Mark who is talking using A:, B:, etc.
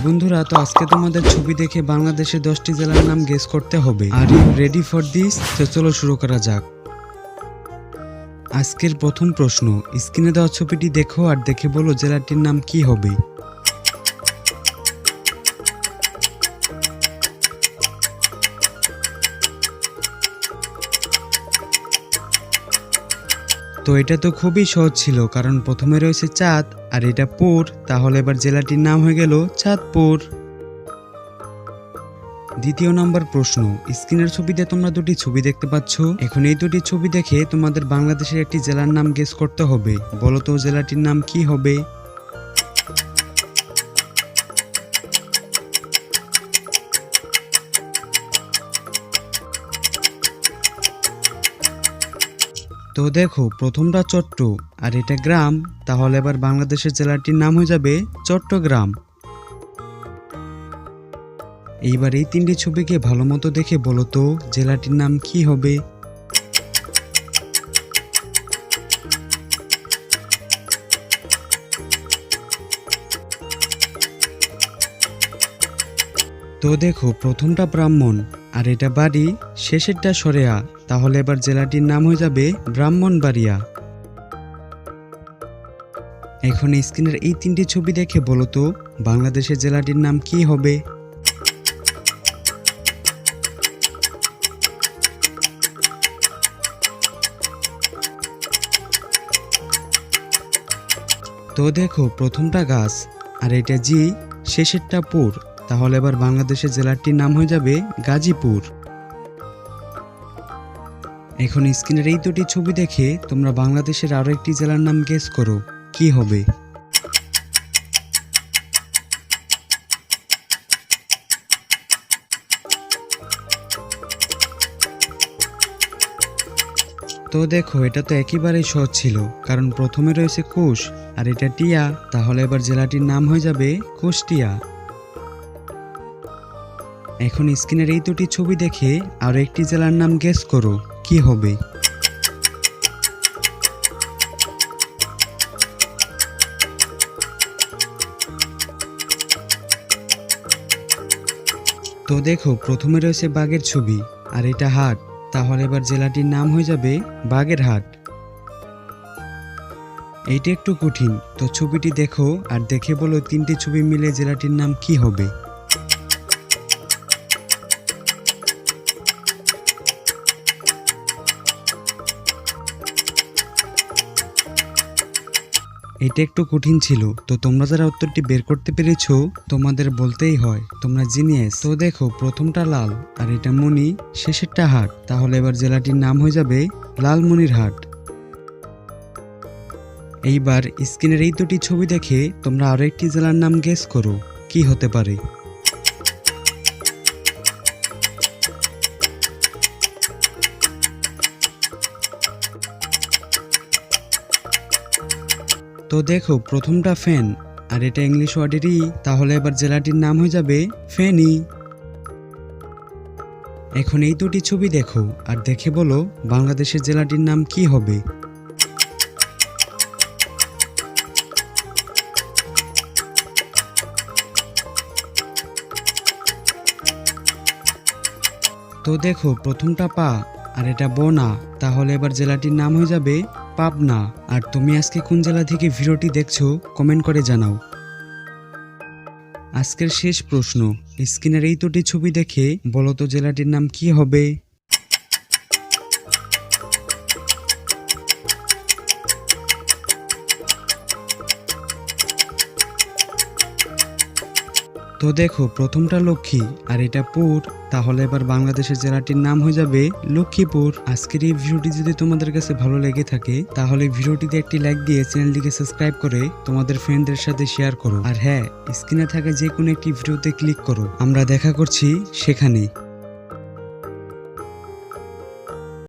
A: বন্ধুরা, তো আজকে তোমাদের ছবি দেখে বাংলাদেশের 10টি জেলার নাম গেস করতে হবে। Are you ready for this? তো চলো শুরু করা যাক। আজকের প্রথম প্রশ্ন, স্ক্রিনে দেওয়া ছবিটি দেখো আর দেখে বলো জেলাটির নাম কি হবে। তো এটা তো খুবই সহজ ছিল, কারণ প্রথমে রয়েছে চাঁদ আর এটা পুর, তাহলে এবার জেলাটির নাম হয়ে গেল চাঁদপুর। দ্বিতীয় নম্বর প্রশ্ন, স্ক্রিনের ছবিতে তোমরা দুটি ছবি দেখতে পাচ্ছ। এখন এই দুটি ছবি দেখে তোমাদের বাংলাদেশের একটি জেলার নাম গেস করতে হবে। বলো তো জেলাটির নাম কি হবে। তো দেখো, প্রথমটা চট্ট আর এটা গ্রাম, তাহলে এবার বাংলাদেশের জেলাটির নাম হয়ে যাবে চট্টগ্রাম। এইবার এই তিনটি ছবিকে ভালো মতো দেখে বলো তো জেলাটির নাম কি হবে। তো দেখো, প্রথমটা ব্রাহ্মণ আর এটা বাড়ি, শেষেরটা সরেয়া, তাহলে এবার জেলাটির নাম হয়ে যাবে ব্রাহ্মণবাড়িয়া। এখন স্ক্রিনের এই তিনটি ছবি দেখে বলো তো বাংলাদেশের জেলাটির নাম কি হবে। তো দেখো, প্রথমটা গাছ আর এটা জি, শেষেরটা পুর, তাহলে এবার বাংলাদেশের জেলাটির নাম হয়ে যাবে গাজীপুর। এখন স্ক্রিনের এই দুটি ছবি দেখে তোমরা বাংলাদেশের আরো একটি জেলার নাম গেস করো, কি হবে। তো দেখো, এটা তো একেবারেই সহজ ছিল, কারণ প্রথমে রয়েছে কুশ আর এটা টিয়া, তাহলে এবার জেলাটির নাম হয়ে যাবে কুষ্টিয়া। এখন স্ক্রিনের এই দুটি ছবি দেখে আরো একটি জেলার নাম গেস করো, কি হবে। তো দেখো, প্রথমে রয়েছে বাঘের ছবি আর এটা হাট, তাহলে এবার জেলাটির নাম হয়ে যাবে বাগেরহাট। এইটা একটু কঠিন, তো ছবিটি দেখো আর দেখে বলো তিনটি ছবি মিলে জেলাটির নাম কি হবে। এটা একটু কঠিন ছিল, তো তোমরা যারা উত্তরটি বের করতে পেরেছো তোমাদের বলতেই হয় তোমরা জিনিয়াস। তো দেখো, প্রথমটা লাল আর এটা মণি, শেষেরটা হাট, তাহলে এবার জেলাটির নাম হয়ে যাবে লালমনিরহাট। এইবার স্ক্রিনের এই দুটি ছবি দেখে তোমরা আরো একটি জেলার নাম গেস করো, কি হতে পারে। তো দেখো, প্রথমটা ফেন আর এটা ইংলিশ ওয়ার্ডেরই, তাহলে এবার জেলাটির নাম হয়ে যাবে ফেনী। এখন এই দুটি ছবি দেখো আর দেখে বলো বাংলাদেশের জেলাটির নাম কি হবে। তো দেখো, প্রথমটা পা আর এটা বোনা, তাহলে এবার জেলাটির নাম হয়ে যাবে পাবনা। আর তুমি আজকে কোন জেলা থেকে ভিডিওটি দেখছো কমেন্ট করে জানাও। আজকের শেষ প্রশ্ন, স্ক্রিনের এই দুটি ছবি দেখে বলো তো জেলাটির নাম কি হবে। তো দেখো, প্রথমটা লক্ষ্মী আর এটা পুর, তাহলে এবার বাংলাদেশের জেলাটির নাম হয়ে যাবে লক্ষ্মীপুর। আজকের এই ভিডিওটি যদি তোমাদের কাছে ভালো লেগে থাকে তাহলে ভিডিওটিতে একটি লাইক দিয়ে চ্যানেলটিকে সাবস্ক্রাইব করে তোমাদের ফ্রেন্ডদের সাথে শেয়ার করো। আর হ্যাঁ, স্ক্রিনে থাকা যে কোনো একটি ভিডিওতে ক্লিক করো, আমরা দেখা করছি সেখানে।